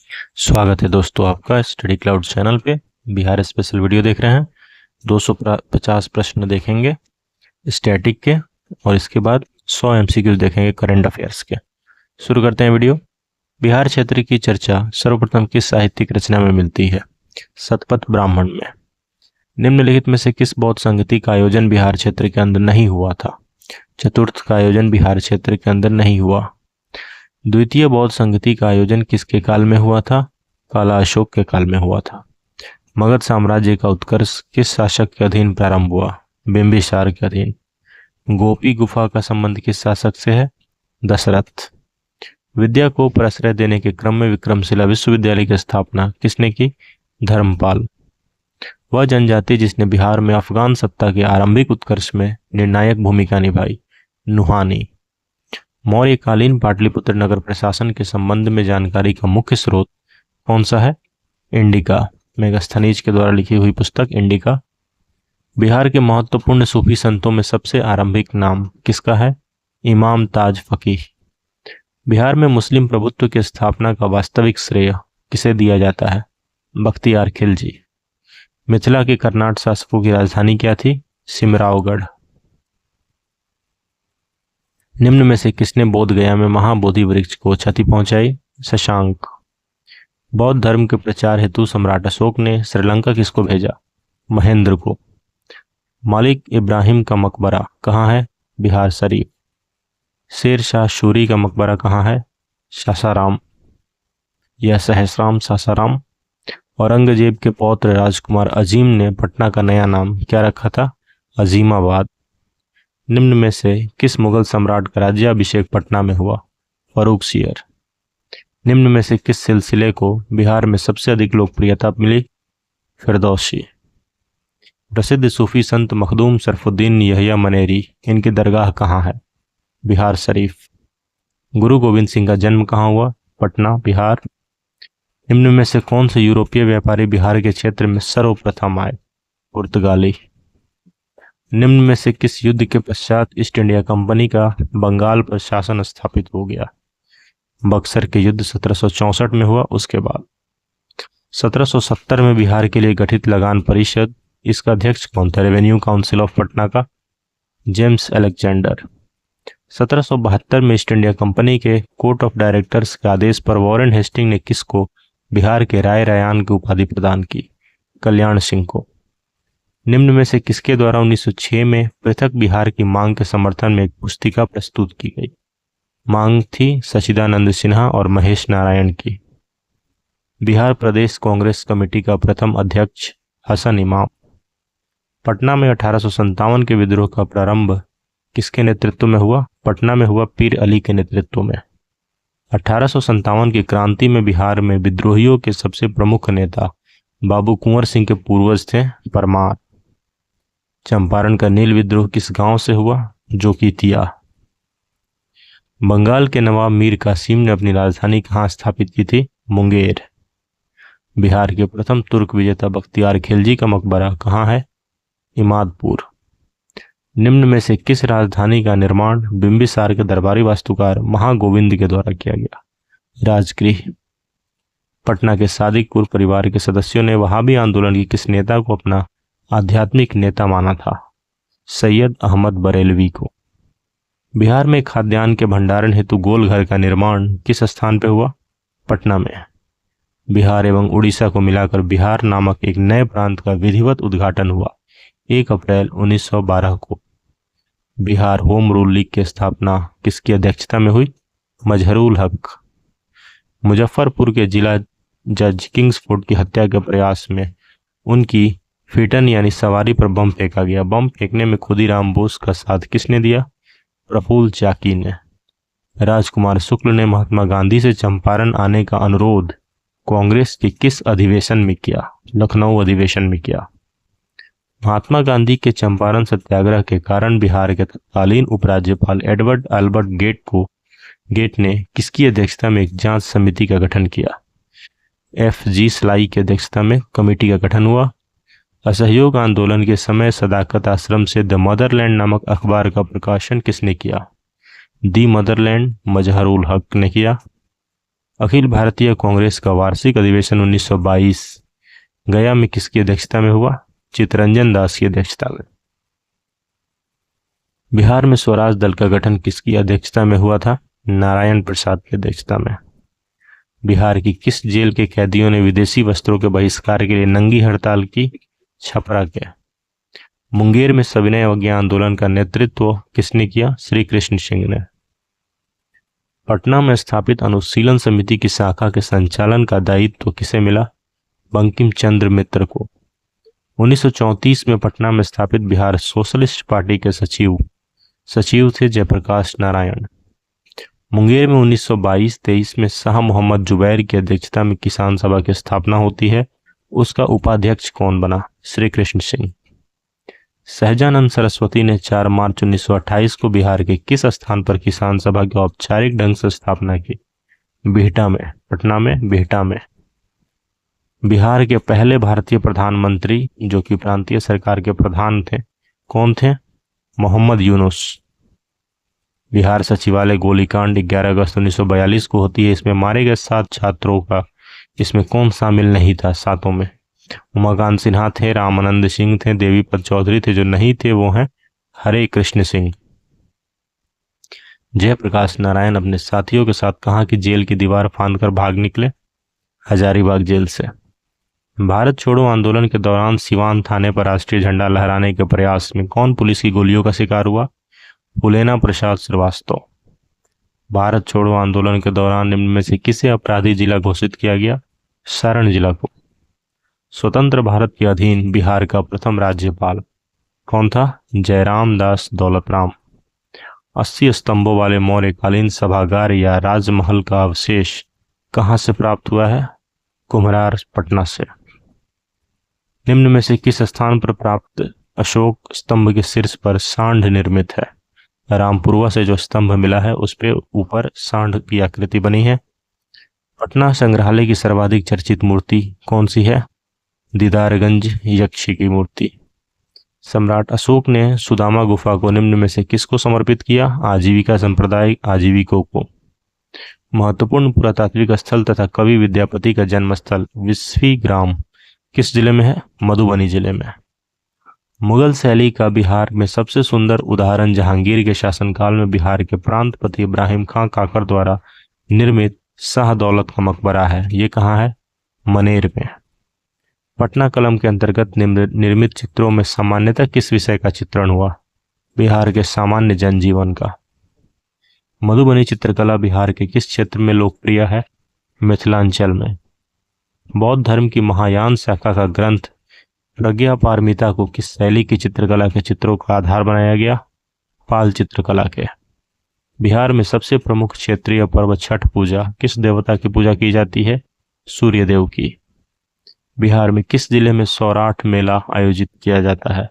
स्वागत है दोस्तों आपका स्टडी क्लाउड चैनल पे। बिहार स्पेशल वीडियो देख रहे हैं। 250 प्रश्न देखेंगे स्टैटिक के और इसके बाद 100 एमसीक्यू देखेंगे करंट अफेयर्स के। शुरू करते हैं वीडियो। बिहार क्षेत्र की चर्चा सर्वप्रथम किस साहित्यिक रचना में मिलती है? शतपथ ब्राह्मण में। निम्नलिखित में से किस बौद्ध संगति का आयोजन बिहार क्षेत्र के अंदर नहीं हुआ था? चतुर्थ का आयोजन बिहार क्षेत्र के अंदर नहीं हुआ। द्वितीय बौद्ध संगति का आयोजन किसके काल में हुआ था? काला अशोक के काल में हुआ था। मगध साम्राज्य का उत्कर्ष किस शासक के अधीन प्रारंभ हुआ? बिंबिसार के अधीन। गोपी गुफा का संबंध किस शासक से है? दशरथ। विद्या को प्रश्रय देने के क्रम में विक्रमशिला विश्वविद्यालय की स्थापना किसने की? धर्मपाल। वह जनजाति जिसने बिहार में अफगान सत्ता के आरंभिक उत्कर्ष में निर्णायक भूमिका निभाई? नुहानी। मौर्यकालीन पाटलिपुत्र नगर प्रशासन के संबंध में जानकारी का मुख्य स्रोत कौन सा है? इंडिका। मेगास्थनीज के द्वारा लिखी हुई पुस्तक इंडिका। बिहार के महत्वपूर्ण सूफी संतों में सबसे आरंभिक नाम किसका है? इमाम ताज फकीह। बिहार में मुस्लिम प्रभुत्व की स्थापना का वास्तविक श्रेय किसे दिया जाता है? बख्तियार खिलजी। मिथिला के कर्नाट शासकों की राजधानी क्या थी? सिमरावगढ़। निम्न में से किसने बोध गया में महाबोधि वृक्ष को क्षति पहुंचाई? शशांक। बौद्ध धर्म के प्रचार हेतु सम्राट अशोक ने श्रीलंका किसको भेजा? महेंद्र को। मालिक इब्राहिम का मकबरा कहाँ है? बिहार शरीफ। शेर शाह शूरी का मकबरा कहाँ है? सासाराम या सहसराम सासाराम। औरंगजेब के पौत्र राजकुमार अजीम ने पटना का नया नाम क्या रखा था? अजीमाबाद। निम्न में से किस मुगल सम्राट का राज्याभिषेक पटना में हुआ? फर्रुखसियर। निम्न में से किस सिलसिले को बिहार में सबसे अधिक लोकप्रियता मिली? फिरदौसी। प्रसिद्ध सूफी संत मखदूम शरफुद्दीन यहिया मनेरी इनकी दरगाह कहाँ है? बिहार शरीफ। गुरु गोविंद सिंह का जन्म कहाँ हुआ? पटना, बिहार। निम्न में से कौन से यूरोपीय व्यापारी बिहार के क्षेत्र में सर्वप्रथम आए? पुर्तगाली। निम्न में से किस युद्ध के पश्चात ईस्ट इंडिया कंपनी का बंगाल पर शासन स्थापित हो गया? बक्सर के युद्ध 1764 में हुआ, उसके बाद। 1770 में बिहार के लिए गठित लगान परिषद, इसका अध्यक्ष कौन था? रेवेन्यू काउंसिल ऑफ पटना का जेम्स अलेक्जेंडर। 1772 में ईस्ट इंडिया कंपनी के कोर्ट ऑफ डायरेक्टर्स के आदेश पर वॉरेन हेस्टिंग ने किसको बिहार के राय रयान की उपाधि प्रदान की? कल्याण सिंह को। निम्न में से किसके द्वारा 1906 में पृथक बिहार की मांग के समर्थन में एक पुस्तिका प्रस्तुत की गई? मांग थी सचिदानंद सिन्हा और महेश नारायण की। बिहार प्रदेश कांग्रेस कमेटी का प्रथम अध्यक्ष हसन इमाम। पटना में 1857 के विद्रोह का प्रारंभ किसके नेतृत्व में हुआ? पटना में हुआ पीर अली के नेतृत्व में। 1857 की क्रांति में बिहार में विद्रोहियों के सबसे प्रमुख नेता बाबू कुंवर सिंह के पूर्वज थे परमार। चंपारण का नील विद्रोह किस गांव से हुआ? जोकीतिया। बंगाल के नवाब मीर कासिम ने अपनी राजधानी कहाँ स्थापित की थी? मुंगेर। बिहार के प्रथम तुर्क विजेता बख्तियार खिलजी का मकबरा कहाँ है? इमादपुर। निम्न में से किस राजधानी का निर्माण बिंबिसार के दरबारी वास्तुकार महागोविंद के द्वारा किया गया? राजगृह। पटना के सादिकपुर परिवार के सदस्यों ने वहाबी आंदोलन की किस नेता को अपना आध्यात्मिक नेता माना था? सैयद अहमद बरेलवी को। बिहार में खाद्यान्न के भंडारण हेतु गोल घर का निर्माण किस स्थान पर हुआ? पटना में। बिहार एवं उड़ीसा को मिलाकर बिहार नामक एक नए प्रांत का विधिवत उद्घाटन हुआ 1 अप्रैल 1912 को। बिहार होम रूल लीग की स्थापना किसकी अध्यक्षता में हुई? मजहरुल हक। मुजफ्फरपुर के जिला जज किंग्सफोर्ड की हत्या के प्रयास में उनकी फिटन यानी सवारी पर बम फेंका गया। बम फेंकने में खुदीराम बोस का साथ किसने दिया? प्रफुल्ल चाकी ने। राजकुमार शुक्ल ने महात्मा गांधी से चंपारण आने का अनुरोध कांग्रेस के किस अधिवेशन में किया? लखनऊ अधिवेशन में किया। महात्मा गांधी के चंपारण सत्याग्रह के कारण बिहार के तत्कालीन उपराज्यपाल एडवर्ड अल्बर्ट गेट ने किसकी अध्यक्षता में एक जांच समिति का गठन किया? FG स्लाई की अध्यक्षता में कमेटी का गठन हुआ। असहयोग आंदोलन के समय सदाकत आश्रम से द मदरलैंड नामक अखबार का प्रकाशन किसने किया? दी मदरलैंड मजहरुल हक ने किया। अखिल भारतीय कांग्रेस का वार्षिक अधिवेशन 1922 गया में किसकी अध्यक्षता में हुआ? चित्तरंजन दास की अध्यक्षता में। बिहार में स्वराज दल का गठन किसकी अध्यक्षता में हुआ था? नारायण प्रसाद की अध्यक्षता में। बिहार की किस जेल के कैदियों ने विदेशी वस्त्रों के बहिष्कार के लिए नंगी हड़ताल की? छपरा के। मुंगेर में सविनय अवज्ञा आंदोलन का नेतृत्व किसने किया? श्री कृष्ण सिंह ने। पटना में स्थापित अनुशीलन समिति की शाखा के संचालन का दायित्व किसे मिला? बंकिम चंद्र मित्र को। 1934 में पटना में स्थापित बिहार सोशलिस्ट पार्टी के सचिव थे जयप्रकाश नारायण। मुंगेर में 1922-23 में शाह मोहम्मद जुबैर की अध्यक्षता में किसान सभा की स्थापना होती है। उसका उपाध्यक्ष कौन बना? श्री कृष्ण सिंह। सहजानंद सरस्वती ने 4 मार्च 1928 को बिहार के किस स्थान पर किसान सभा की औपचारिक ढंग से स्थापना की? बिहटा में। पटना में बिहटा में। बिहार के पहले भारतीय प्रधानमंत्री जो कि प्रांतीय सरकार के प्रधान थे, कौन थे? मोहम्मद यूनुस। बिहार सचिवालय गोलीकांड 11 अगस्त 1942 को होती है। इसमें मारे गए 7 छात्रों का इसमें कौन शामिल नहीं था? सातों में उमाकांत सिन्हा थे, रामानंद सिंह थे, देवीपत चौधरी थे। जो नहीं थे वो हैं हरे कृष्ण सिंह। जयप्रकाश नारायण अपने साथियों के साथ कहाँ की जेल की दीवार फांदकर भाग निकले? हजारीबाग जेल से। भारत छोड़ो आंदोलन के दौरान सिवान थाने पर राष्ट्रीय झंडा लहराने के प्रयास में कौन पुलिस की गोलियों का शिकार हुआ? फुलेना प्रसाद श्रीवास्तव। भारत छोड़ो आंदोलन के दौरान निम्न में से किसे अपराधी जिला घोषित किया गया? सारण जिला को। स्वतंत्र भारत के अधीन बिहार का प्रथम राज्यपाल कौन था? जयराम दास दौलतराम। 80 स्तंभों वाले मौर्यकालीन सभागार या राजमहल का अवशेष कहां से प्राप्त हुआ है? कुम्हरार, पटना से। निम्न में से किस स्थान पर प्राप्त अशोक स्तंभ के शीर्ष पर सांड निर्मित है? रामपुरवा से जो स्तंभ मिला है उस पे ऊपर सांड की आकृति बनी है। पटना संग्रहालय की सर्वाधिक चर्चित मूर्ति कौन सी है? दीदारगंज यक्षी की मूर्ति। सम्राट अशोक ने सुदामा गुफा को निम्न में से किसको समर्पित किया? आजीविका संप्रदाय आजीविकों को। महत्वपूर्ण पुरातात्विक स्थल तथा कवि विद्यापति का जन्मस्थल विस्फी ग्राम किस जिले में है? मधुबनी जिले में। मुगल शैली का बिहार में सबसे सुंदर उदाहरण जहांगीर के शासनकाल में बिहार के प्रांतपति इब्राहिम खां काकर द्वारा निर्मित शाह दौलत का मकबरा है। ये कहाँ है? मनेर में। पटना कलम के अंतर्गत निर्मित चित्रों में सामान्यतः किस विषय का चित्रण हुआ? बिहार के सामान्य जनजीवन का। मधुबनी चित्रकला बिहार के किस क्षेत्र में लोकप्रिय है? मिथिलांचल में। बौद्ध धर्म की महायान शाखा का ग्रंथ प्रज्ञा पारमिता को किस शैली की चित्रकला के चित्रों का आधार बनाया गया? पाल चित्रकला के। बिहार में सबसे प्रमुख क्षेत्रीय पर्व छठ पूजा किस देवता की पूजा की जाती है? सूर्यदेव की। बिहार में किस जिले में सौराठ मेला आयोजित किया जाता है?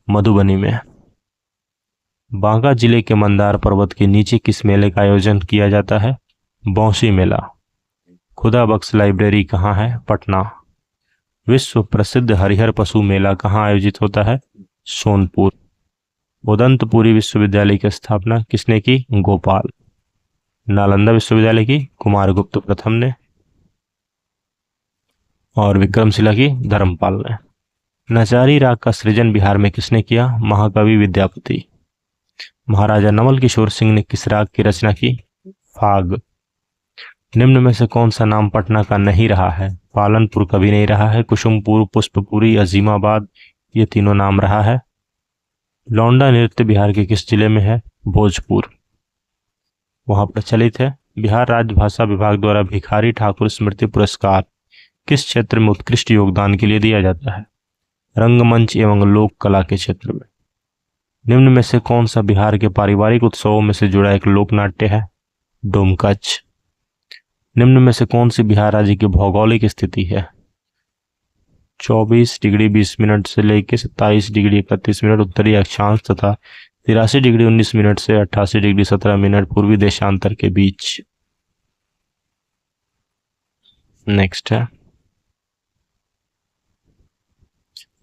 मधुबनी में। बांका जिले के मंदार पर्वत के नीचे किस मेले का आयोजन किया जाता है? बौंसी मेला। खुदा बख्श लाइब्रेरी कहाँ है? पटना। विश्व प्रसिद्ध हरिहर पशु मेला कहाँ आयोजित होता है? सोनपुर। उदंतपुरी विश्वविद्यालय की स्थापना किसने की? गोपाल। नालंदा विश्वविद्यालय की कुमारगुप्त प्रथम ने और विक्रमशिला की धर्मपाल ने। नचारी राग का सृजन बिहार में किसने किया? महाकवि विद्यापति। महाराजा नवल किशोर सिंह ने किस राग की रचना की? फाग। निम्न में से कौन सा नाम पटना का नहीं रहा है? पालनपुर कभी नहीं रहा है, कुसुमपुर, पुष्पपुरी, अजीमाबाद ये तीनों नाम रहा है। लौंडा नृत्य बिहार के किस जिले में है? भोजपुर। वहां प्रचलित है। बिहार राज्य भाषा विभाग द्वारा भिखारी ठाकुर स्मृति पुरस्कार किस क्षेत्र में उत्कृष्ट योगदान के लिए दिया जाता है? रंगमंच एवं लोक कला के क्षेत्र में। निम्न में से कौन सा बिहार के पारिवारिक उत्सवों में से जुड़ा एक लोक नाट्य है? डोमकच। निम्न में से कौन सी बिहार राज्य की भौगोलिक स्थिति है? 24 डिग्री 20 मिनट से लेकर 27 डिग्री 31 मिनट उत्तरी अक्षांश तथा 83 डिग्री 19 मिनट से 88 डिग्री 17 मिनट पूर्वी देशांतर के बीच। नेक्स्ट है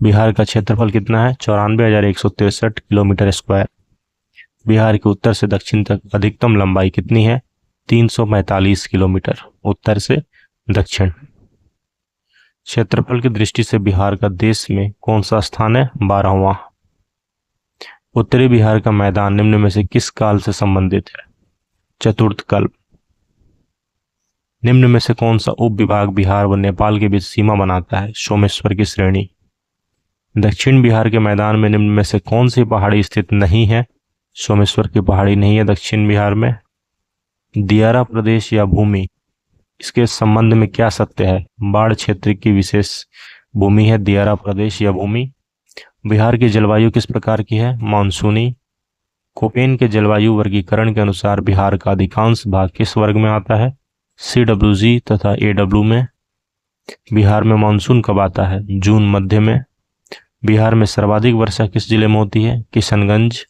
बिहार का क्षेत्रफल कितना है? 94,163 किलोमीटर स्क्वायर। बिहार के उत्तर से दक्षिण तक अधिकतम लंबाई कितनी है? 345 किलोमीटर उत्तर से दक्षिण। क्षेत्रफल की दृष्टि से बिहार का देश में कौन सा स्थान है? 12वां। उत्तरी बिहार का मैदान निम्न में से किस काल से संबंधित है? चतुर्थ कल्प। निम्न में से कौन सा उप विभाग बिहार व नेपाल के बीच सीमा बनाता है? सोमेश्वर की श्रेणी। दक्षिण बिहार के मैदान में निम्न में से कौन सी पहाड़ी स्थित नहीं है? सोमेश्वर की पहाड़ी नहीं है दक्षिण बिहार में। दियारा प्रदेश या भूमि, इसके संबंध में क्या सत्य है? बाढ़ क्षेत्र की विशेष भूमि है दियारा प्रदेश या भूमि। बिहार की जलवायु किस प्रकार की है? मानसूनी। कोपेन के जलवायु वर्गीकरण के अनुसार बिहार का अधिकांश भाग किस वर्ग में आता है? CWG तथा AW में। बिहार में मानसून कब आता है? जून मध्य में। बिहार में सर्वाधिक वर्षा किस जिले में होती है? किशनगंज।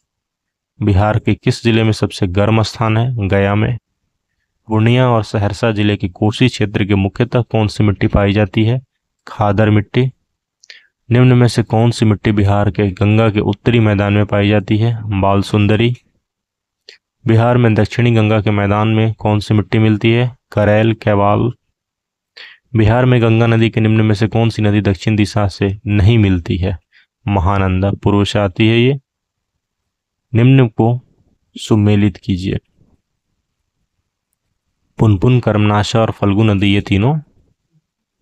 बिहार के किस जिले में सबसे गर्म स्थान है? गया में। पूर्णिया और सहरसा जिले के कोसी क्षेत्र के मुख्यतः कौन सी मिट्टी पाई जाती है? खादर मिट्टी। निम्न में से कौन सी मिट्टी बिहार के गंगा के उत्तरी मैदान में पाई जाती है? बाल सुंदरी। बिहार में दक्षिणी गंगा के मैदान में कौन सी मिट्टी मिलती है? करेल, कैवाल। बिहार में गंगा नदी के निम्न में से कौन सी नदी दक्षिण दिशा से नहीं मिलती है? महानंदा। पूर्व से आती है ये। निम्न को सुमेलित कीजिए। पुनपुन, कर्मनाशा और फल्गु नदी ये तीनों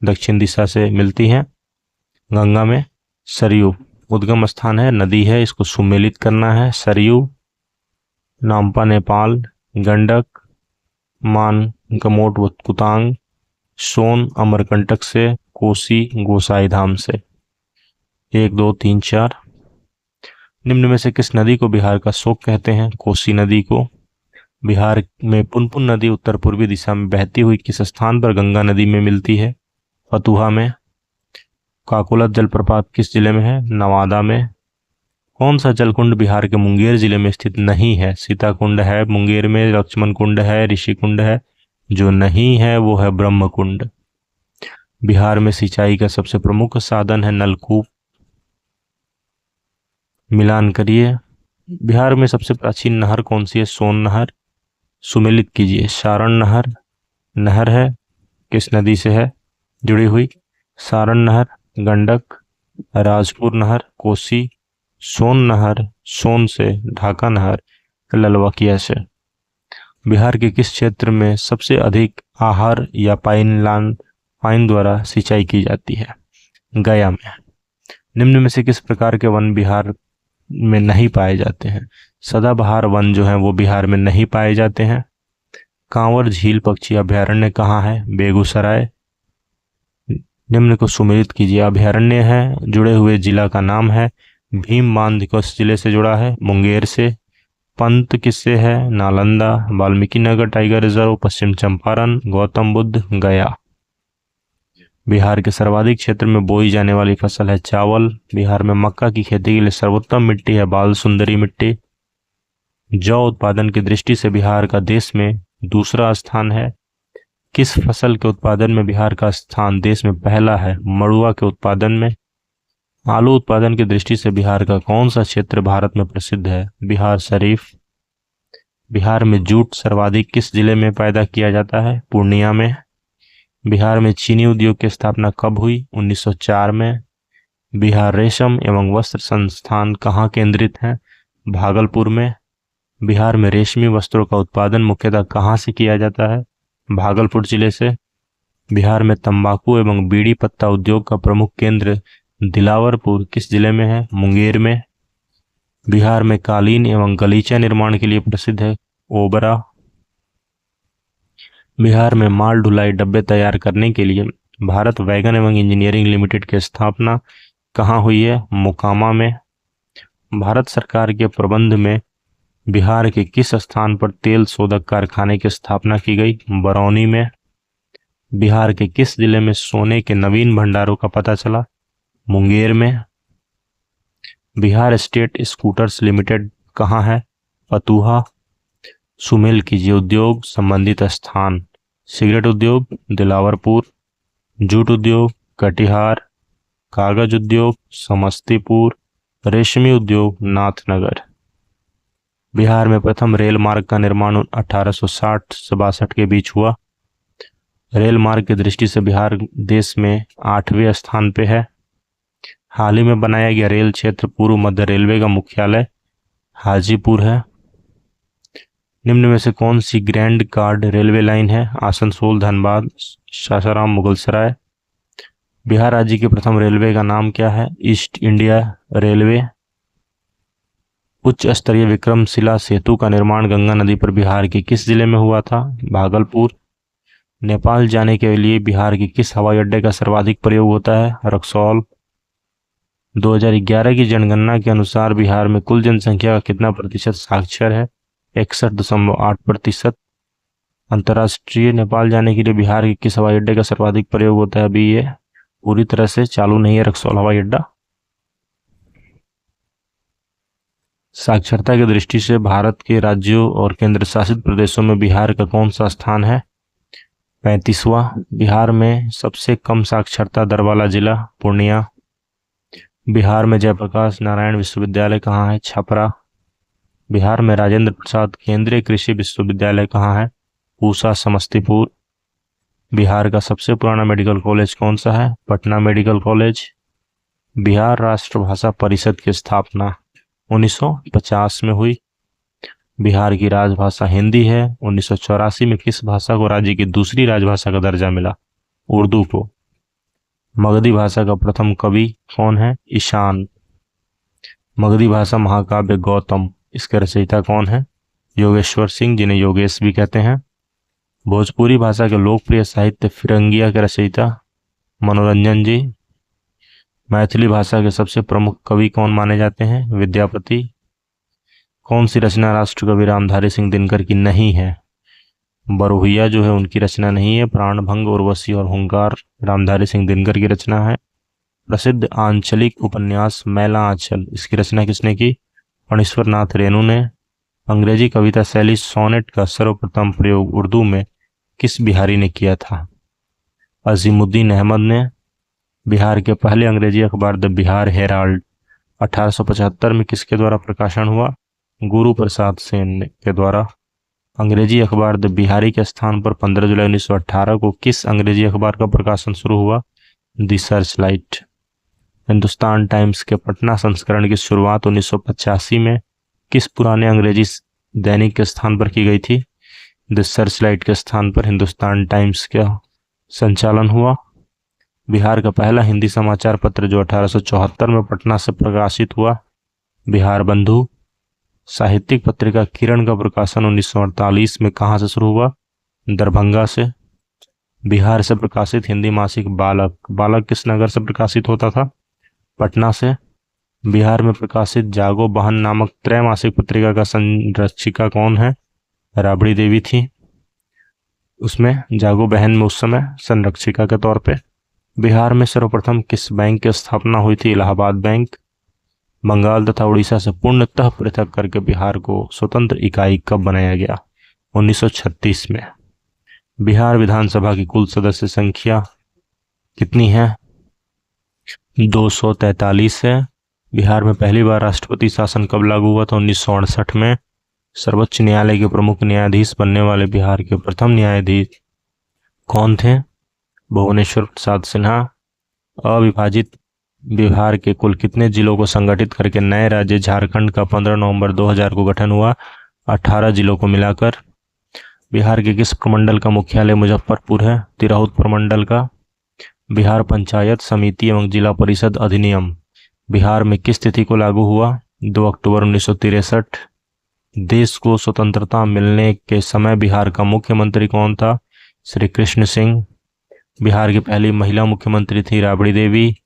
दक्षिण दिशा से मिलती हैं। गंगा में सरयू उद्गम स्थान है, नदी है, इसको सुमेलित करना है। सरयू, नामपा नेपाल, गंडक मान गमोट व कुतांग, सोन अमरकंटक से, कोसी गोसाई धाम से। 1 2 3 4। निम्न में से किस नदी को बिहार का शोक कहते हैं? कोसी नदी को। बिहार में पुनपुन नदी उत्तर पूर्वी दिशा में बहती हुई किस स्थान पर गंगा नदी में मिलती है? फतुहा में। काकोलत जलप्रपात किस जिले में है? नवादा में। कौन सा जलकुंड बिहार के मुंगेर जिले में स्थित नहीं है? सीताकुंड है मुंगेर में, लक्ष्मण कुंड है, ऋषि कुंड है। जो नहीं है वो है ब्रह्म कुंड। बिहार में सिंचाई का सबसे प्रमुख साधन है नलकूप। मिलान करिए। बिहार में सबसे प्राचीन नहर कौन सी है? सोन नहर। सुमेलित कीजिए। सारण नहर नहर है, किस नदी से है जुड़ी हुई? सारण नहर, गंडक। राजपुर नहर, कोसी। सोन नहर, सोन से। ढाका नहर, ललवाकिया से। बिहार के किस क्षेत्र में सबसे अधिक आहर या पाइन द्वारा सिंचाई की जाती है? गया में। निम्न में से किस प्रकार के वन बिहार में नहीं पाए जाते हैं? सदाबहार वन जो है वो बिहार में नहीं पाए जाते हैं। कांवर झील पक्षी अभयारण्य कहाँ है? बेगूसराय। निम्न को सुमेलित कीजिए। अभयारण्य है, जुड़े हुए जिला का नाम है। भीम बांध किस जिले से जुड़ा है? मुंगेर से। पंत किससे है? नालंदा। वाल्मीकि नगर टाइगर रिजर्व, पश्चिम चंपारण। गौतम बुद्ध, गया। बिहार के सर्वाधिक क्षेत्र में बोई जाने वाली फसल है चावल। बिहार में मक्का की खेती के लिए सर्वोत्तम मिट्टी है बाल सुंदरी मिट्टी। जौ उत्पादन की दृष्टि से बिहार का देश में दूसरा स्थान है। किस फसल के उत्पादन में बिहार का स्थान देश में पहला है? मड़ुआ के उत्पादन में। आलू उत्पादन की दृष्टि से बिहार का कौन सा क्षेत्र भारत में प्रसिद्ध है? बिहार शरीफ। बिहार में जूट सर्वाधिक किस जिले में पैदा किया जाता है? पूर्णिया में। बिहार में चीनी उद्योग की स्थापना कब हुई? 1904 में। बिहार रेशम एवं वस्त्र संस्थान कहाँ केंद्रित है? भागलपुर में। बिहार में रेशमी वस्त्रों का उत्पादन मुख्यतः कहाँ से किया जाता है? भागलपुर जिले से। बिहार में तंबाकू एवं बीड़ी पत्ता उद्योग का प्रमुख केंद्र दिलावरपुर किस जिले में है? मुंगेर में। बिहार में कालीन एवं गलीचा निर्माण के लिए प्रसिद्ध है ओबरा। बिहार में माल ढुलाई डब्बे तैयार करने के लिए भारत वैगन एवं इंजीनियरिंग लिमिटेड की स्थापना कहाँ हुई है? मोकामा में। भारत सरकार के प्रबंध में बिहार के किस स्थान पर तेल शोधक कारखाने की स्थापना की गई? बरौनी में। बिहार के किस जिले में सोने के नवीन भंडारों का पता चला? मुंगेर में। बिहार स्टेट स्कूटर्स लिमिटेड कहाँ है? फतुहा। सुमेल कीजिए। उद्योग संबंधित स्थान। सिगरेट उद्योग दिलावरपुर। जूट उद्योग कटिहार। कागज उद्योग समस्तीपुर। रेशमी उद्योग नाथनगर। बिहार में प्रथम रेल मार्ग का निर्माण 1860 से 62 के बीच हुआ। रेल मार्ग की दृष्टि से बिहार देश में 8वें स्थान पे है। हाल ही में बनाया गया रेल क्षेत्र पूर्व मध्य रेलवे का मुख्यालय हाजीपुर है। निम्न में से कौन सी ग्रैंड कार्ड रेलवे लाइन है? आसनसोल, धनबाद, सासाराम, मुगलसराय। बिहार राज्य के प्रथम रेलवे का नाम क्या है? East India railway. उच्च स्तरीय विक्रमशिला सेतु का निर्माण गंगा नदी पर बिहार के किस जिले में हुआ था? भागलपुर। नेपाल जाने के लिए बिहार के किस हवाई अड्डे का सर्वाधिक प्रयोग होता है? रक्सौल। 2011 की जनगणना के अनुसार बिहार में कुल जनसंख्या का कितना प्रतिशत साक्षर है? 61.8%। अंतर्राष्ट्रीय नेपाल जाने के लिए बिहार के किस हवाई अड्डे का सर्वाधिक प्रयोग होता है? अभी ये पूरी तरह से चालू नहीं है रक्सौल हवाई अड्डा। साक्षरता की दृष्टि से भारत के राज्यों और केंद्र शासित प्रदेशों में बिहार का कौन सा स्थान है? 35वां। बिहार में सबसे कम साक्षरता दर वाला जिला पूर्णिया। बिहार में जयप्रकाश नारायण विश्वविद्यालय कहाँ है? छपरा। बिहार में राजेंद्र प्रसाद केंद्रीय कृषि विश्वविद्यालय कहाँ है? पूसा, समस्तीपुर। बिहार का सबसे पुराना मेडिकल कॉलेज कौन सा है? Patna medical college. बिहार राष्ट्रभाषा परिषद की स्थापना 1950 में हुई। बिहार की राजभाषा हिंदी है। 1984 में किस भाषा को राज्य की दूसरी राजभाषा का दर्जा मिला? उर्दू को। मगधी भाषा का प्रथम कवि कौन है? ईशान। मगधी भाषा महाकाव्य गौतम, इसके रचयिता कौन है? योगेश्वर सिंह, जिन्हें योगेश भी कहते हैं। भोजपुरी भाषा के लोकप्रिय साहित्य फिरंगिया के रचयिता मनोरंजन जी। मैथिली भाषा के सबसे प्रमुख कवि कौन माने जाते हैं? विद्यापति। कौन सी रचना राष्ट्रकवि रामधारी सिंह दिनकर की नहीं है? बरोहिया जो है उनकी रचना नहीं है। प्राणभंग, उर्वशी और हुंकार रामधारी सिंह दिनकर की रचना है। प्रसिद्ध आंचलिक उपन्यास मैला आंचल, इसकी रचना किसने की? फणीश्वर नाथ रेणु ने। अंग्रेजी कविता शैली सोनेट का सर्वप्रथम प्रयोग उर्दू में किस बिहारी ने किया था? अजीमुद्दीन अहमद ने। बिहार के पहले अंग्रेजी अखबार द बिहार हेराल्ड 1875 में किसके द्वारा प्रकाशन हुआ? गुरु प्रसाद सेन के द्वारा। अंग्रेजी अखबार द बिहारी के स्थान पर 15 जुलाई 1918 को किस अंग्रेजी अखबार का प्रकाशन शुरू हुआ? The Searchlight. हिंदुस्तान टाइम्स के पटना संस्करण की शुरुआत 1985 में किस पुराने अंग्रेजी दैनिक के स्थान पर की गई थी? द सर्चलाइट के स्थान पर हिंदुस्तान टाइम्स का संचालन हुआ। बिहार का पहला हिंदी समाचार पत्र जो 1874 में पटना से प्रकाशित हुआ, बिहार बंधु। साहित्यिक पत्रिका किरण का प्रकाशन 1948 में कहाँ से शुरू हुआ? दरभंगा से। बिहार से प्रकाशित हिंदी मासिक बालक, बालक किस नगर से प्रकाशित होता था? पटना से। बिहार में प्रकाशित जागो बहन नामक त्रैमासिक पत्रिका का संरक्षिका कौन है? राबड़ी देवी थी। उसमें जागो बहन में उस समय संरक्षिका के तौर पे। बिहार में सर्वप्रथम किस बैंक की स्थापना हुई थी? इलाहाबाद बैंक। बंगाल तथा उड़ीसा से पूर्णतः पृथक करके बिहार को स्वतंत्र इकाई कब बनाया गया? 1936 में। बिहार विधानसभा की कुल सदस्य संख्या कितनी है? 243 है। बिहार में पहली बार राष्ट्रपति शासन कब लागू हुआ था? 1968 में। सर्वोच्च न्यायालय के प्रमुख न्यायाधीश बनने वाले बिहार के प्रथम न्यायाधीश कौन थे? भुवनेश्वर प्रसाद सिन्हा। अविभाजित बिहार के कुल कितने जिलों को संगठित करके नए राज्य झारखंड का 15 नवंबर 2000 को गठन हुआ? 18 जिलों को मिलाकर। बिहार के किस प्रमंडल का मुख्यालय मुजफ्फरपुर है? तिरहुत प्रमंडल का। बिहार पंचायत समिति एवं जिला परिषद अधिनियम बिहार में किस तिथि को लागू हुआ? 2 अक्टूबर 1963। देश को स्वतंत्रता मिलने के समय बिहार का मुख्यमंत्री कौन था? श्री कृष्ण सिंह। बिहार की पहली महिला मुख्यमंत्री थी राबड़ी देवी।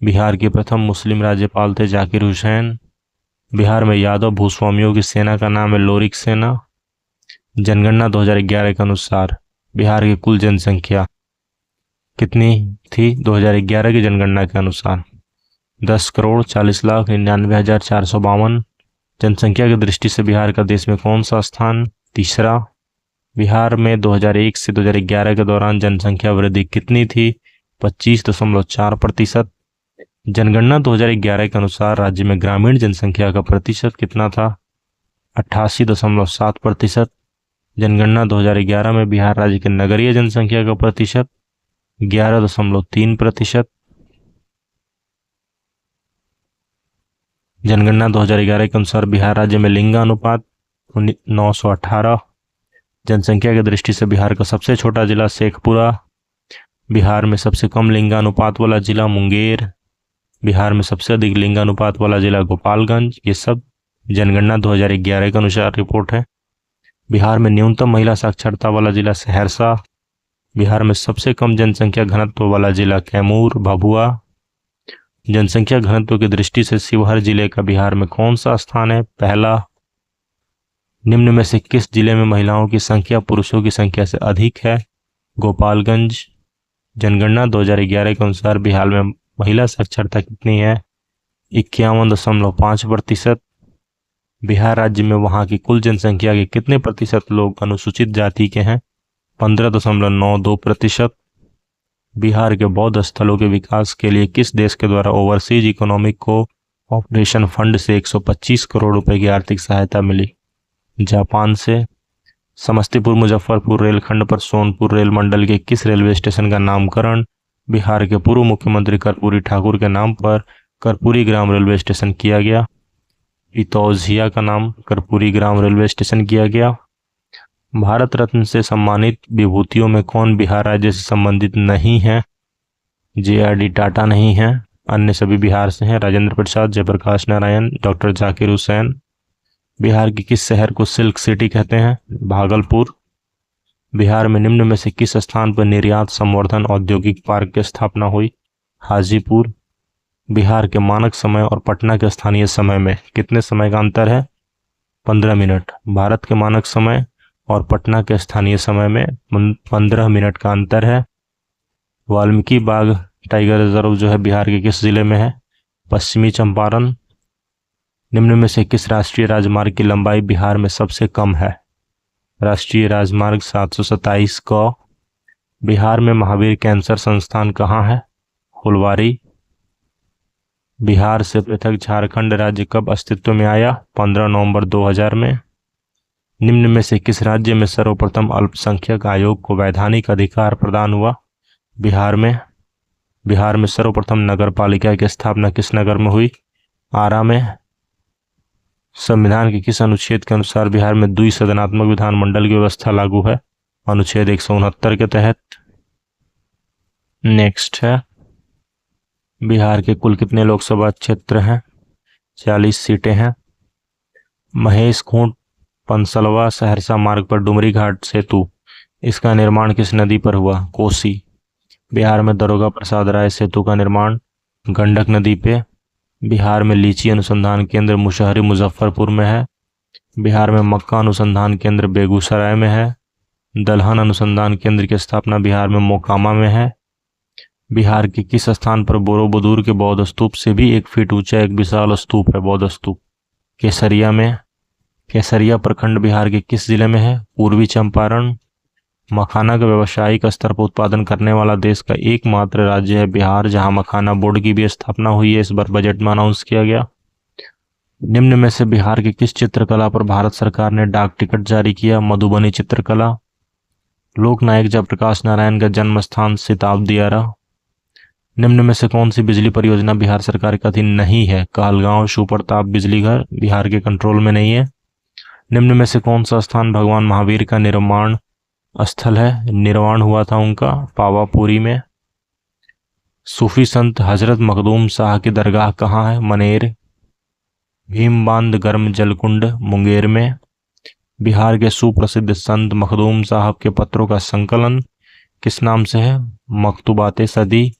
बिहार के प्रथम मुस्लिम राज्यपाल थे जाकिर हुसैन। बिहार में यादव भूस्वामियों की सेना का नाम है लोरिक सेना। जनगणना 2011 के अनुसार बिहार की कुल जनसंख्या कितनी थी? 2011 की जनगणना के अनुसार 10,40,99,452। जनसंख्या की दृष्टि से बिहार का देश में कौन सा स्थान? तीसरा। बिहार में 2001 से 2011 के दौरान जनसंख्या वृद्धि कितनी थी? 25.4%। जनगणना 2011 के अनुसार राज्य में ग्रामीण जनसंख्या का प्रतिशत कितना था? 88.7%। जनगणना 2011 में बिहार राज्य के नगरीय जनसंख्या का प्रतिशत 11.3%। जनगणना 2011 के अनुसार बिहार राज्य में लिंगानुपात 918। जनसंख्या की दृष्टि से बिहार का सबसे छोटा जिला शेखपुरा। बिहार में सबसे कम लिंगानुपात वाला जिला मुंगेर। बिहार में सबसे अधिक लिंगानुपात वाला जिला गोपालगंज। ये सब जनगणना 2011 के अनुसार रिपोर्ट है। बिहार में न्यूनतम महिला साक्षरता वाला जिला सहरसा। बिहार में सबसे कम जनसंख्या घनत्व वाला जिला कैमूर भभुआ। जनसंख्या घनत्व की दृष्टि से शिवहर जिले का बिहार में कौन सा स्थान है? पहला। निम्न में से किस जिले में महिलाओं की संख्या पुरुषों की संख्या से अधिक है? गोपालगंज। जनगणना 2011 के अनुसार बिहार में महिला साक्षरता कितनी है? 51.5%। बिहार राज्य में वहां की कुल जनसंख्या के कितने प्रतिशत लोग अनुसूचित जाति के हैं? 15.92%। बिहार के बौद्ध स्थलों के विकास के लिए किस देश के द्वारा ओवरसीज इकोनॉमिक कोऑपरेशन फंड से 125 करोड़ रुपए की आर्थिक सहायता मिली? जापान से। समस्तीपुर मुजफ्फरपुर रेलखंड पर सोनपुर रेल मंडल के किस रेलवे स्टेशन का नामकरण बिहार के पूर्व मुख्यमंत्री कर्पूरी ठाकुर के नाम पर कर्पूरी ग्राम रेलवे स्टेशन किया गया? इतौजिया का नाम कर्पूरी ग्राम रेलवे स्टेशन किया गया। भारत रत्न से सम्मानित विभूतियों में कौन बिहार राज्य से संबंधित नहीं है? JRD टाटा नहीं है। अन्य सभी बिहार से हैं। राजेंद्र प्रसाद, जयप्रकाश नारायण, डॉक्टर जाकिर हुसैन। बिहार के किस शहर को सिल्क सिटी कहते हैं? भागलपुर। बिहार में निम्न में से किस स्थान पर निर्यात संवर्धन औद्योगिक पार्क की स्थापना हुई? हाजीपुर। बिहार के मानक समय और पटना के स्थानीय समय में कितने समय का अंतर है? 15 मिनट। भारत के मानक समय और पटना के स्थानीय समय में 15 मिनट का अंतर है। वाल्मीकि बाग टाइगर रिजर्व जो है बिहार के किस जिले में है? पश्चिमी चंपारण। निम्न में से किस राष्ट्रीय राजमार्ग की लंबाई बिहार में सबसे कम है? राष्ट्रीय राजमार्ग 727 क। बिहार में महावीर कैंसर संस्थान कहाँ है? फुलवारी। बिहार से पृथक झारखंड राज्य कब अस्तित्व में आया? 15 नवंबर 2000 में। निम्न में से किस राज्य में सर्वप्रथम अल्पसंख्यक आयोग को वैधानिक अधिकार प्रदान हुआ? बिहार में। बिहार में सर्वप्रथम नगर पालिका की स्थापना किस नगर में हुई? आरा में। संविधान के किस अनुच्छेद के अनुसार बिहार में द्विसदनात्मक विधानमंडल की व्यवस्था लागू है? अनुच्छेद 169 के तहत। नेक्स्ट है, बिहार के कुल कितने लोकसभा क्षेत्र हैं? 40 सीटें हैं। महेश खूंट पंसलवा सहरसा मार्ग पर डुमरी घाट सेतु, इसका निर्माण किस नदी पर हुआ? कोसी। बिहार में दरोगा प्रसाद राय सेतु का निर्माण गंडक नदी पे। बिहार में लीची अनुसंधान केंद्र मुशहरी मुजफ्फरपुर में है। बिहार में मक्का अनुसंधान केंद्र बेगूसराय में है। दलहन अनुसंधान केंद्र की स्थापना बिहार में मोकामा में है। बिहार के किस स्थान पर बोरोबुदूर के बौद्ध स्तूप से भी 1 फीट ऊंचा एक विशाल स्तूप है? बौद्ध स्तूप केसरिया में। केसरिया प्रखंड बिहार के किस जिले में है? पूर्वी चंपारण। मखाना का व्यावसायिक स्तर पर उत्पादन करने वाला देश का एकमात्र राज्य है बिहार, जहां मखाना बोर्ड की भी स्थापना हुई है, इस बार बजट में अनाउंस किया गया। निम्न में से बिहार की किस चित्रकला पर भारत सरकार ने डाक टिकट जारी किया? मधुबनी चित्रकला। लोकनायक जयप्रकाश नारायण का जन्म स्थान सिताब दियारा। निम्न में से कौन सी बिजली परियोजना बिहार सरकार के अधीन नहीं है? कहलगांव सुपरताप बिजली घर बिहार के कंट्रोल में नहीं है। निम्न में से कौन सा स्थान भगवान महावीर का निर्माण स्थल है? निर्वाण हुआ था उनका पावापुरी में। सूफी संत हजरत मखदूम शाह की दरगाह कहाँ है? मनेर। भीमबांध गर्म जलकुंड मुंगेर में। बिहार के सुप्रसिद्ध संत मखदूम साहब के पत्रों का संकलन किस नाम से है? मकतूबाते सदी।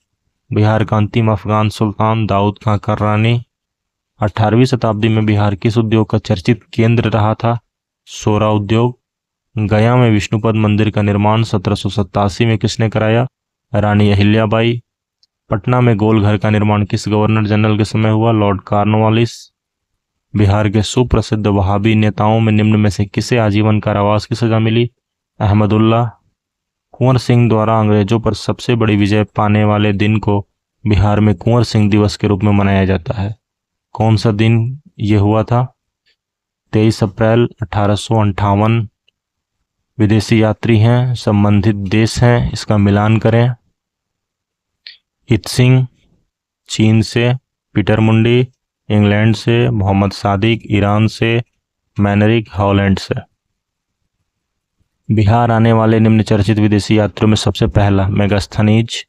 बिहार का अंतिम अफगान सुल्तान दाऊद खां कर्रानी। 18वीं शताब्दी में बिहार किस उद्योग का चर्चित केंद्र रहा था? सोरा उद्योग। गया में विष्णुपद मंदिर का निर्माण 1787 में किसने कराया? रानी अहिल्याबाई। पटना में गोलघर का निर्माण किस गवर्नर जनरल के समय हुआ? Lord Cornwallis. बिहार के सुप्रसिद्ध वहाबी नेताओं में निम्न में से किसे आजीवन कारावास की सजा मिली? अहमदुल्ला। कुंवर सिंह द्वारा अंग्रेजों पर सबसे बड़ी विजय पाने वाले दिन को बिहार में कुंवर सिंह दिवस के रूप में मनाया जाता है। कौन सा दिन ये हुआ था? 23 अप्रैल 1858। विदेशी यात्री हैं, संबंधित देश हैं, इसका मिलान करें। इत्सिंग चीन से, पीटर मुंडी इंग्लैंड से, मोहम्मद सादिक ईरान से, मैनरिक हॉलैंड से। बिहार आने वाले निम्न चर्चित विदेशी यात्रियों में सबसे पहला मेगास्थनीज।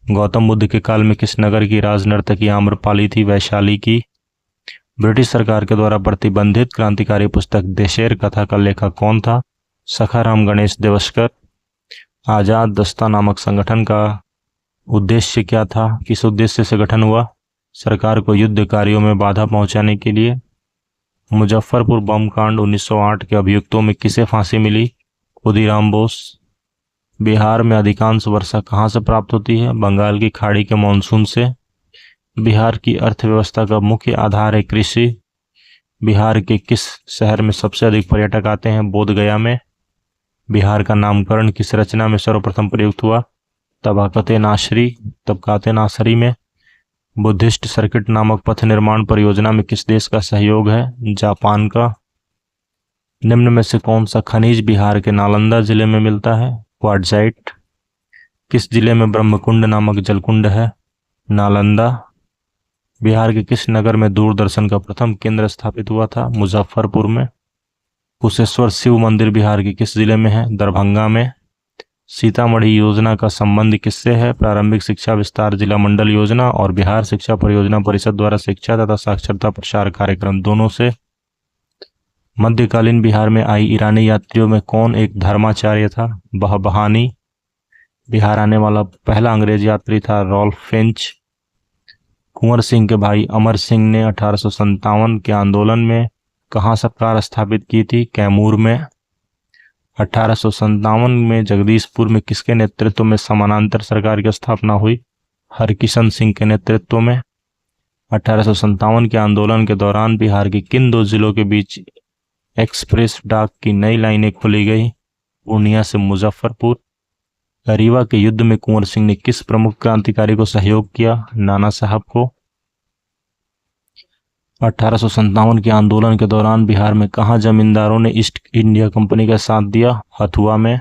गौतम बुद्ध के काल में किस नगर की राज नर्तकी आम्रपाली थी? वैशाली की। ब्रिटिश सरकार के द्वारा प्रतिबंधित क्रांतिकारी पुस्तक देशेर कथा का लेखक कौन था? सखाराम गणेश देवस्कर। आजाद दस्ता नामक संगठन का उद्देश्य क्या था? किस उद्देश्य से गठन हुआ? सरकार को युद्ध कार्यों में बाधा पहुंचाने के लिए। मुजफ्फरपुर बम कांड 1908 के अभियुक्तों में किसे फांसी मिली? खुदीराम बोस। बिहार में अधिकांश वर्षा कहाँ से प्राप्त होती है? बंगाल की खाड़ी के मानसून से। बिहार की अर्थव्यवस्था का मुख्य आधार है कृषि। बिहार के किस शहर में सबसे अधिक पर्यटक आते हैं? बोध गया में। बिहार का नामकरण किस रचना में सर्वप्रथम प्रयुक्त हुआ? तबकाते नासरी में। बुद्धिस्ट सर्किट नामक पथ निर्माण परियोजना में किस देश का सहयोग है? जापान का। निम्न में से कौन सा खनिज बिहार के नालंदा जिले में मिलता है? क्वार्ट्जाइट। किस जिले में ब्रह्मकुंड नामक जलकुंड है? नालंदा। बिहार के किस नगर में दूरदर्शन का प्रथम केंद्र स्थापित हुआ था? मुजफ्फरपुर में। कुशेश्वर शिव मंदिर बिहार के किस जिले में है? दरभंगा में। सीतामढ़ी योजना का संबंध किससे है? प्रारंभिक शिक्षा विस्तार जिला मंडल योजना और बिहार शिक्षा परियोजना परिषद द्वारा शिक्षा तथा साक्षरता प्रसार कार्यक्रम दोनों से। मध्यकालीन बिहार में आई ईरानी यात्रियों में कौन एक धर्माचार्य था? बहानी। बिहार आने वाला पहला अंग्रेज यात्री था रॉल्फ फिंच। कुंवर सिंह के भाई अमर सिंह ने 1857 के आंदोलन में कहाँ सरकार स्थापित की थी? कैमूर में। 1857 में जगदीशपुर में किसके नेतृत्व में समानांतर सरकार की स्थापना हुई? हरकिशन सिंह के नेतृत्व में। 1857 के आंदोलन के दौरान बिहार के किन दो जिलों के बीच एक्सप्रेस डाक की नई लाइनें खोली गई? पूर्णिया से मुजफ्फरपुर। रीवा के युद्ध में कुंवर सिंह ने किस प्रमुख क्रांतिकारी को सहयोग किया? नाना साहब को। 1857 के आंदोलन के दौरान बिहार में कहाँ जमींदारों ने ईस्ट इंडिया कंपनी का साथ दिया? हथुआ में।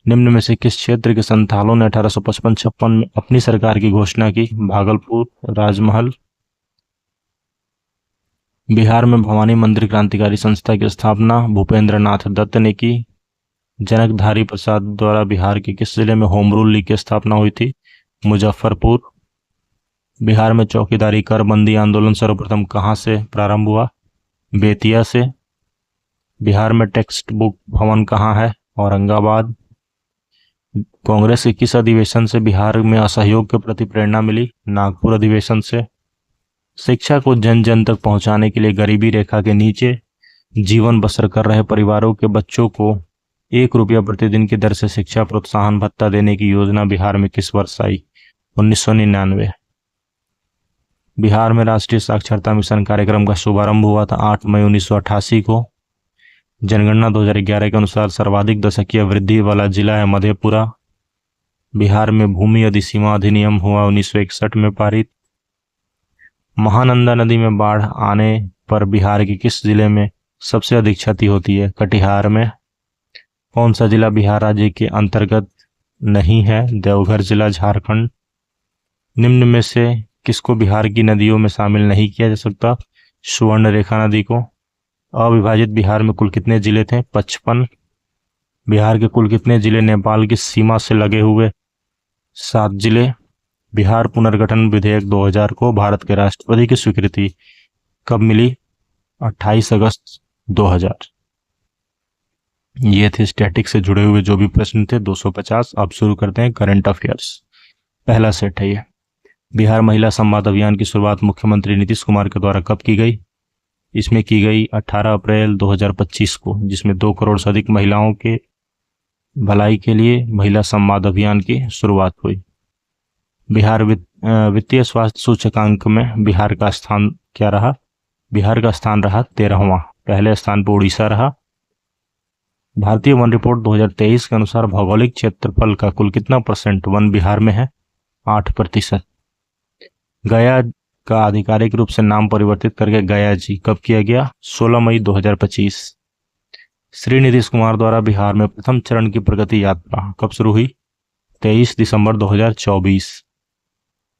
निम्न में से किस क्षेत्र के संथालों ने 1855-56 में अपनी सरकार की घोषणा की? भागलपुर, राजमहल। बिहार में भवानी मंदिर क्रांतिकारी संस्था की स्थापना भूपेंद्र नाथ दत्त ने की। जनकधारी प्रसाद द्वारा बिहार के किस जिले में होम रूल लीग की स्थापना हुई थी? मुजफ्फरपुर। बिहार में चौकीदारी कर बंदी आंदोलन सर्वप्रथम कहाँ से प्रारंभ हुआ? बेतिया से। बिहार में टेक्स्ट बुक भवन कहाँ है? औरंगाबाद। कांग्रेस के किस अधिवेशन से बिहार में असहयोग के प्रति प्रेरणा मिली? नागपुर अधिवेशन से। शिक्षा को जन जन तक पहुंचाने के लिए गरीबी रेखा के नीचे जीवन बसर कर रहे परिवारों के बच्चों को 1 रुपया प्रतिदिन की दर से शिक्षा प्रोत्साहन भत्ता देने की योजना बिहार में किस वर्ष आई? 1999। बिहार में राष्ट्रीय साक्षरता मिशन कार्यक्रम का शुभारंभ हुआ था 8 मई 1988 को। जनगणना 2011 के अनुसार सर्वाधिक दशकीय वृद्धि वाला जिला है मधेपुरा। बिहार में भूमि अधिसीमा अधिनियम हुआ 1961 में पारित। महानंदा नदी में बाढ़ आने पर बिहार के किस जिले में सबसे अधिक क्षति होती है? कटिहार में। कौन सा जिला बिहार राज्य के अंतर्गत नहीं है? देवघर जिला, झारखंड। निम्न में से किसको बिहार की नदियों में शामिल नहीं किया जा सकता? सुवर्ण रेखा नदी को। अविभाजित बिहार में कुल कितने जिले थे? 55। बिहार के कुल कितने जिले नेपाल की सीमा से लगे हुए? 7 जिले। बिहार पुनर्गठन विधेयक 2000 को भारत के राष्ट्रपति की स्वीकृति कब मिली? 28 अगस्त 2000। ये थे स्टैटिक से जुड़े हुए जो भी प्रश्न थे 250। अब शुरू करते हैं करंट अफेयर्स। पहला सेट है ये। बिहार महिला संवाद अभियान की शुरुआत मुख्यमंत्री नीतीश कुमार के द्वारा कब की गई? इसमें की गई 18 अप्रैल 2025 को, जिसमें 2 करोड़ से अधिक महिलाओं के भलाई के लिए महिला संवाद अभियान की शुरुआत हुई। बिहार वित्तीय स्वास्थ्य सूचकांक में बिहार का स्थान क्या रहा? बिहार का स्थान रहा 13वां। पहले स्थान पर उड़ीसा रहा। भारतीय वन रिपोर्ट 2023 के अनुसार भौगोलिक क्षेत्रफल का कुल कितना % वन बिहार में है? 8%। गया का आधिकारिक रूप से नाम परिवर्तित करके गया जी कब किया गया? 16 मई 2025। श्री नीतीश कुमार द्वारा बिहार में प्रथम चरण की प्रगति यात्रा कब शुरू हुई? 23 दिसंबर 2024।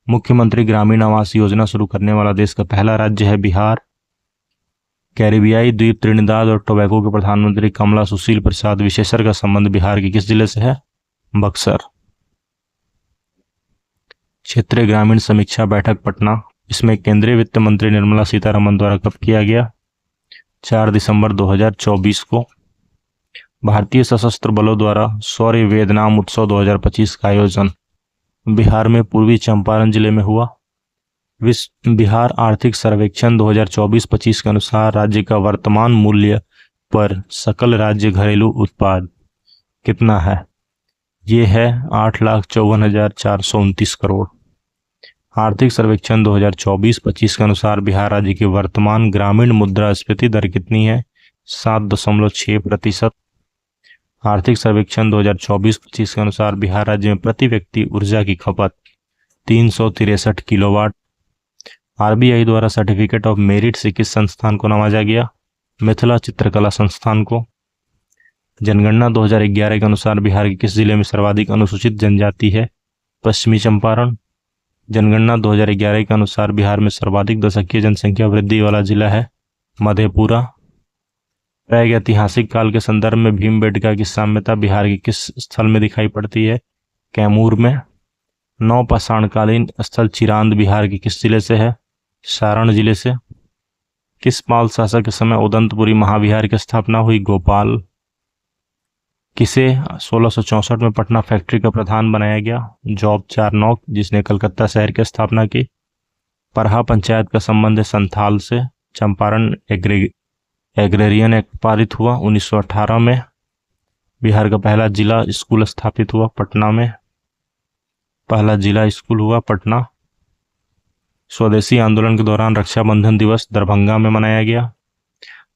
मुख्यमंत्री ग्रामीण आवास योजना शुरू करने वाला देश का पहला राज्य है बिहार। कैरिबियाई द्वीप त्रिनिदाद और टोबैगो के प्रधानमंत्री कमला सुशील प्रसाद विशेषर का संबंध बिहार के किस जिले से है? बक्सर। क्षेत्रीय ग्रामीण समीक्षा बैठक पटना, इसमें केंद्रीय वित्त मंत्री निर्मला सीतारमण द्वारा कब किया गया? 4 दिसंबर 2024 को। भारतीय सशस्त्र बलों द्वारा शौर्य वेदनाम उत्सव 2025 का आयोजन बिहार में पूर्वी चंपारण जिले में हुआ। बिहार आर्थिक सर्वेक्षण 2024-25 के अनुसार राज्य का वर्तमान मूल्य पर सकल राज्य घरेलू उत्पाद कितना है? ये है 8,54,429 करोड़। आर्थिक सर्वेक्षण 2024-25 के अनुसार बिहार राज्य की वर्तमान ग्रामीण मुद्रास्फीति दर कितनी है? 7.6%। आर्थिक सर्वेक्षण 2024-25 के अनुसार बिहार राज्य में प्रति व्यक्ति ऊर्जा की खपत 363 किलोवाट। आरबीआई द्वारा सर्टिफिकेट ऑफ मेरिट से किस संस्थान को नवाजा गया? मिथिला चित्रकला संस्थान को। जनगणना 2011 के अनुसार बिहार के किस जिले में सर्वाधिक अनुसूचित जनजाति है? पश्चिमी चंपारण। जनगणना 2011 के अनुसार बिहार में सर्वाधिक दशकीय जनसंख्या वृद्धि वाला जिला है मधेपुरा। ऐतिहासिक काल के संदर्भ में भीमबेटका की साम्यता बिहार के किस स्थल में दिखाई पड़ती है? कैमूर में। नवपाषाणकालीन स्थल चिरांद बिहार के किस जिले से है? सारण जिले से। किस पाल शासक के समय उदंतपुरी महाविहार की स्थापना हुई? गोपाल। किसे 1664 में पटना फैक्ट्री का प्रधान बनाया गया? जॉब चारनॉक, जिसने कलकत्ता शहर की स्थापना की। परहा पंचायत का संबंध है संथाल से। चंपारण एग्रेरियन एक्ट पारित हुआ 1918 में। बिहार का पहला जिला स्कूल स्थापित हुआ पटना में। पहला जिला स्कूल हुआ पटना। स्वदेशी आंदोलन के दौरान रक्षाबंधन दिवस दरभंगा में मनाया गया।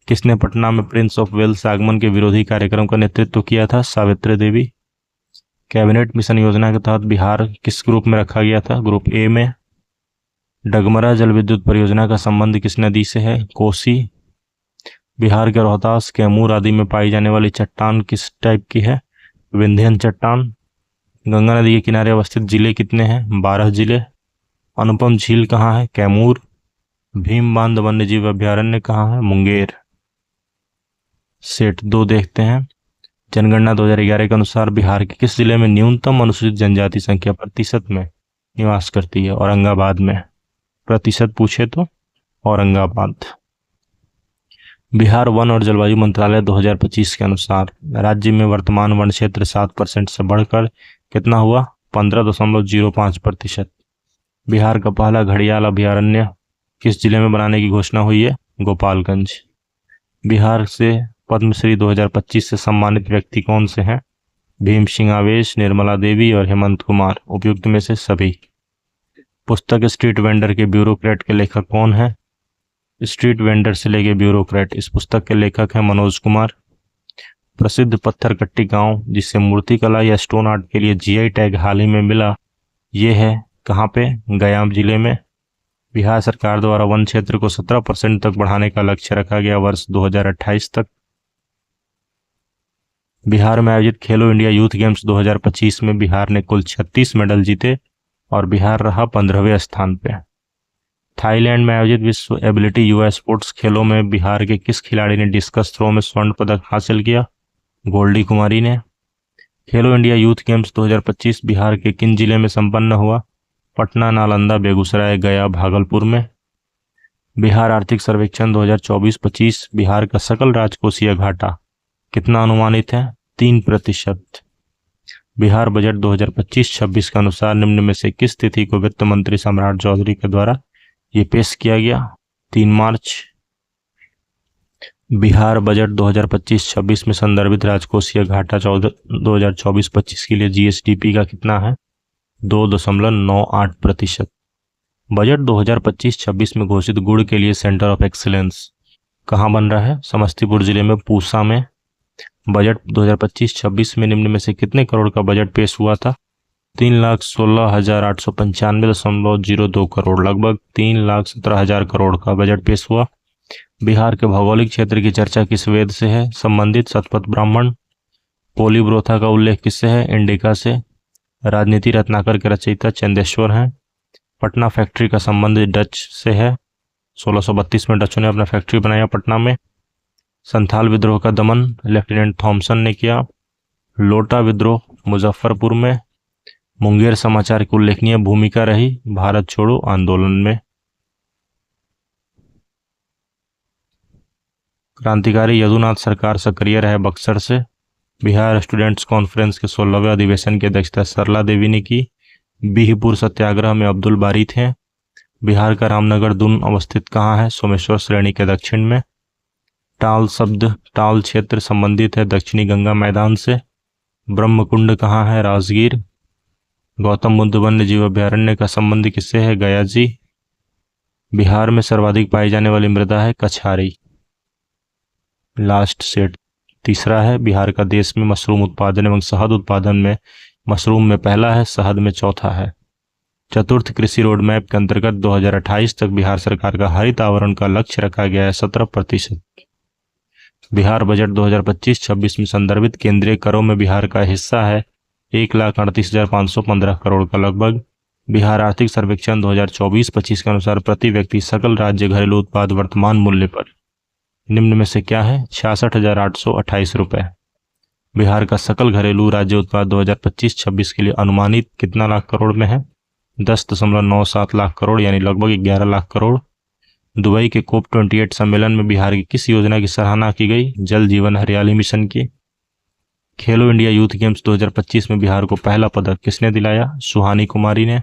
किसने पटना में प्रिंस ऑफ वेल्स आगमन के विरोधी कार्यक्रम का नेतृत्व किया था? सावित्री देवी। कैबिनेट मिशन योजना के तहत बिहार किस ग्रुप में रखा गया था? ग्रुप ए में। डगमरा जल विद्युत परियोजना का संबंध किस नदी से है? कोसी। बिहार के रोहतास, कैमूर आदि में पाई जाने वाली चट्टान किस टाइप की है? विंध्यन चट्टान। गंगा नदी के किनारे अवस्थित जिले कितने हैं? 12 जिले। अनुपम झील कहाँ है? कैमूर। भीम बांध वन्य जीव अभ्यारण्य कहाँ है? मुंगेर। सेट 2 देखते हैं। जनगणना 2011 के अनुसार बिहार के किस जिले में न्यूनतम अनुसूचित जनजाति संख्या प्रतिशत में निवास करती है? औरंगाबाद में। प्रतिशत पूछे तो औरंगाबाद। बिहार वन और जलवायु मंत्रालय 2025 के अनुसार राज्य में वर्तमान वन क्षेत्र 7% से बढ़कर कितना हुआ? 15.05%। बिहार का पहला घड़ियाल अभयारण्य किस जिले में बनाने की घोषणा हुई है? गोपालगंज। बिहार से पद्मश्री 2025 से सम्मानित व्यक्ति कौन से हैं? भीम सिंह आवेश, निर्मला देवी और हेमंत कुमार। उपयुक्त में से सभी। पुस्तक स्ट्रीट वेंडर के ब्यूरोक्रेट के लेखक कौन है? स्ट्रीट वेंडर से लेके ब्यूरोक्रेट, इस पुस्तक के लेखक हैं मनोज कुमार। प्रसिद्ध पत्थर कट्टी गांव जिसे मूर्तिकला या स्टोन आर्ट के लिए जीआई टैग हाल ही में मिला, ये है कहाँ पे? गया जिले में। बिहार सरकार द्वारा वन क्षेत्र को 17% तक बढ़ाने का लक्ष्य रखा गया वर्ष 2028 तक। बिहार में आयोजित खेलो इंडिया यूथ गेम्स 2025 में बिहार ने कुल 36 मेडल जीते और बिहार रहा 15वें स्थान पे। थाईलैंड में आयोजित विश्व एबिलिटी युवा स्पोर्ट्स खेलों में बिहार के किस खिलाड़ी ने डिस्कस थ्रो में स्वर्ण पदक हासिल किया? गोल्डी कुमारी ने। खेलो इंडिया यूथ गेम्स 2025 बिहार के किन जिले में संपन्न हुआ? पटना, नालंदा, बेगूसराय, गया, भागलपुर में। बिहार आर्थिक सर्वेक्षण 2024-25 बिहार का सकल राजकोषीय घाटा कितना अनुमानित है? 3%। बिहार बजट 2025-26 के अनुसार निम्न में से किस तिथि को वित्त मंत्री सम्राट चौधरी के द्वारा ये पेश किया गया? 3 मार्च। बिहार बजट 2025-26 में संदर्भित राजकोषीय घाटा 2024-25 के लिए जीएसडीपी का कितना है? 2.98%। बजट 2025-26 में घोषित गुड़ के लिए सेंटर ऑफ एक्सीलेंस कहाँ बन रहा है? समस्तीपुर जिले में पूसा में। बजट 2025-26 में निम्न में से कितने करोड़ का बजट पेश हुआ था? 3,16,895.02 करोड़, लगभग 3,17,000 करोड़ का बजट पेश हुआ। बिहार के भौगोलिक क्षेत्र की चर्चा किस वेद से है संबंधित? शतपथ ब्राह्मण। पोलीब्रोथा का उल्लेख किससे है? इंडिका से। राजनीति रत्नाकर के रचयिता चंदेश्वर हैं। पटना फैक्ट्री का संबंध डच से है। 1632 में डचों ने अपना फैक्ट्री बनाया पटना में। संथाल विद्रोह का दमन लेफ्टिनेंट थॉमसन ने किया। लोटा विद्रोह मुजफ्फरपुर में। मुंगेर समाचार की उल्लेखनीय भूमिका रही भारत छोड़ो आंदोलन में। क्रांतिकारी यदुनाथ सरकार सक्रिय रहे बक्सर से। बिहार स्टूडेंट्स कॉन्फ्रेंस के 16वें अधिवेशन की अध्यक्षता सरला देवी ने की। बिहपुर सत्याग्रह में अब्दुल बारी थे। बिहार का रामनगर दून अवस्थित कहाँ है? सोमेश्वर श्रेणी के दक्षिण में। टाल शब्द टाल क्षेत्र संबंधित है दक्षिणी गंगा मैदान से। ब्रह्मकुंड कहाँ है? राजगीर। गौतम बुद्ध वन्य जीव अभ्यारण्य का संबंध किससे है? गया जी। बिहार में सर्वाधिक पाई जाने वाली मृदा है कछारी। लास्ट सेट तीसरा है, बिहार का देश में मशरूम उत्पादन एवं शहद उत्पादन में मशरूम में पहला है, शहद में चौथा है। चतुर्थ कृषि रोड मैप के अंतर्गत 2028 तक बिहार सरकार का हरित आवरण का लक्ष्य रखा गया है 17%। बिहार बजट 2025-26 में संदर्भित केंद्रीय करों में बिहार का हिस्सा है 1,38,515 करोड़ का लगभग। बिहार आर्थिक सर्वेक्षण 2024-25 के अनुसार प्रति व्यक्ति सकल राज्य घरेलू उत्पाद वर्तमान मूल्य पर निम्न में से क्या है? 66,828 रुपये। बिहार का सकल घरेलू राज्य उत्पाद 2025-26 के लिए अनुमानित कितना लाख करोड़ में है? 10.97 लाख करोड़, यानी लगभग 11 लाख करोड़। दुबई के COP28 सम्मेलन में बिहार की किस योजना की सराहना की गई? जल जीवन हरियाली मिशन की। खेलो इंडिया यूथ गेम्स 2025 में बिहार को पहला पदक किसने दिलाया? सुहानी कुमारी ने।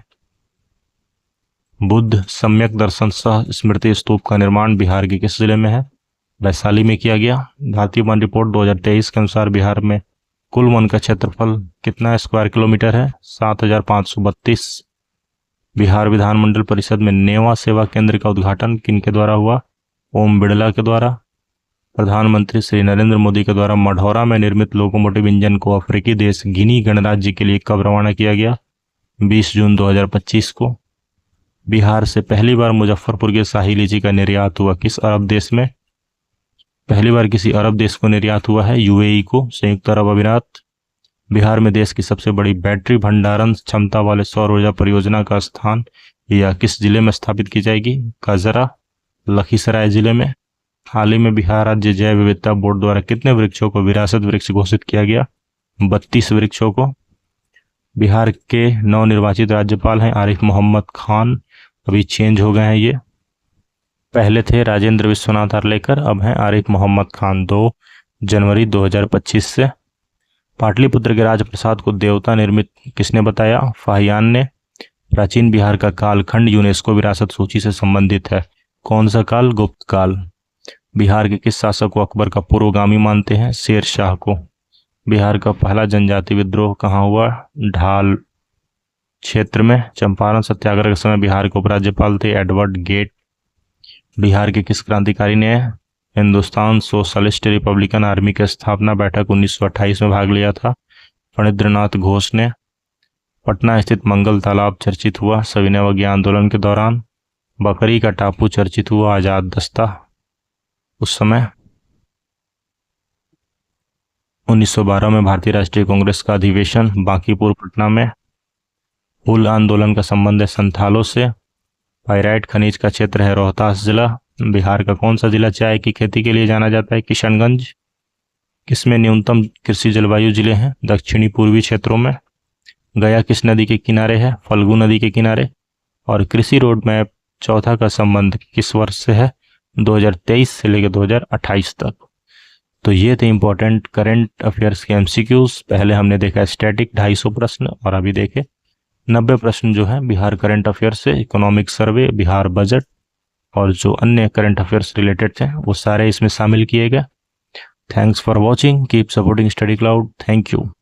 बुद्ध सम्यक दर्शन सह स्मृति स्तूप का निर्माण बिहार के किस जिले में है? वैशाली में किया गया। भारतीय वन रिपोर्ट 2023 के अनुसार बिहार में कुल वन का क्षेत्रफल कितना स्क्वायर किलोमीटर है? 7,532। बिहार विधानमंडल परिषद में नेवा सेवा केंद्र का उद्घाटन किनके द्वारा हुआ? ओम बिड़ला के द्वारा। प्रधानमंत्री श्री नरेंद्र मोदी के द्वारा मढ़ौरा में निर्मित लोकोमोटिव इंजन को अफ्रीकी देश गिनी गणराज्य के लिए कब रवाना किया गया? 20 जून 2025 को। बिहार से पहली बार मुजफ्फरपुर की शाही लीची का निर्यात हुआ किस अरब देश में? पहली बार किसी अरब देश को निर्यात हुआ है यूएई को, संयुक्त अरब अमीरात। बिहार में देश की सबसे बड़ी बैटरी भंडारण क्षमता वाले सौर ऊर्जा परियोजना का स्थान या किस जिले में स्थापित की जाएगी? काजरा, लखीसराय जिले में। हाल ही में बिहार राज्य जैव विविधता बोर्ड द्वारा कितने वृक्षों को विरासत वृक्ष घोषित किया गया? 32 वृक्षों को। बिहार के नवनिर्वाचित राज्यपाल हैं आरिफ मोहम्मद खान, अभी चेंज हो गए हैं ये। पहले थे राजेंद्र विश्वनाथ आर्लेकर, अब हैं आरिफ मोहम्मद खान। 2 जनवरी 2025 से। पाटलिपुत्र के राजप्रसाद को देवता निर्मित किसने बताया? फाहियान ने। प्राचीन बिहार का कालखंड यूनेस्को विरासत सूची से संबंधित है। कौन सा काल? गुप्त काल। बिहार के किस शासक को अकबर का पूर्वगामी मानते हैं? शेर शाह को। बिहार का पहला जनजाति विद्रोह कहाँ हुआ? ढाल क्षेत्र में। चंपारण सत्याग्रह के समय बिहार के उपराज्यपाल थे एडवर्ड गेट। बिहार के किस क्रांतिकारी ने हिंदुस्तान सोशलिस्ट रिपब्लिकन आर्मी की स्थापना बैठक 1928 में भाग लिया था? फणींद्रनाथ घोष ने। पटना स्थित मंगल तालाब चर्चित हुआ सविनय अवज्ञा आंदोलन के दौरान। बकरी का टापू चर्चित हुआ आजाद दस्ता उस समय। 1912 में भारतीय राष्ट्रीय कांग्रेस का अधिवेशन बांकीपुर पटना में। हुल आंदोलन का संबंध है संथालों से। पाइराइट खनिज का क्षेत्र है रोहतास जिला। बिहार का कौन सा जिला चाय की खेती के लिए जाना जाता है? किशनगंज। किसमें न्यूनतम कृषि जलवायु जिले हैं? दक्षिणी पूर्वी क्षेत्रों में। गया किस नदी के किनारे है? फल्गु नदी के किनारे। और कृषि रोड मैप चौथा का संबंध किस वर्ष से है? 2023 से लेकर 2028 तक। तो ये थे इंपॉर्टेंट करंट अफेयर्स के एमसीक्यूज। पहले हमने देखा स्टैटिक 250 प्रश्न और अभी देखे 90 प्रश्न जो है बिहार करंट अफेयर से, इकोनॉमिक सर्वे, बिहार बजट और जो अन्य करंट अफेयर्स रिलेटेड थे वो सारे इसमें शामिल किए गए। Thanks for watching, keep supporting study cloud. Thank you.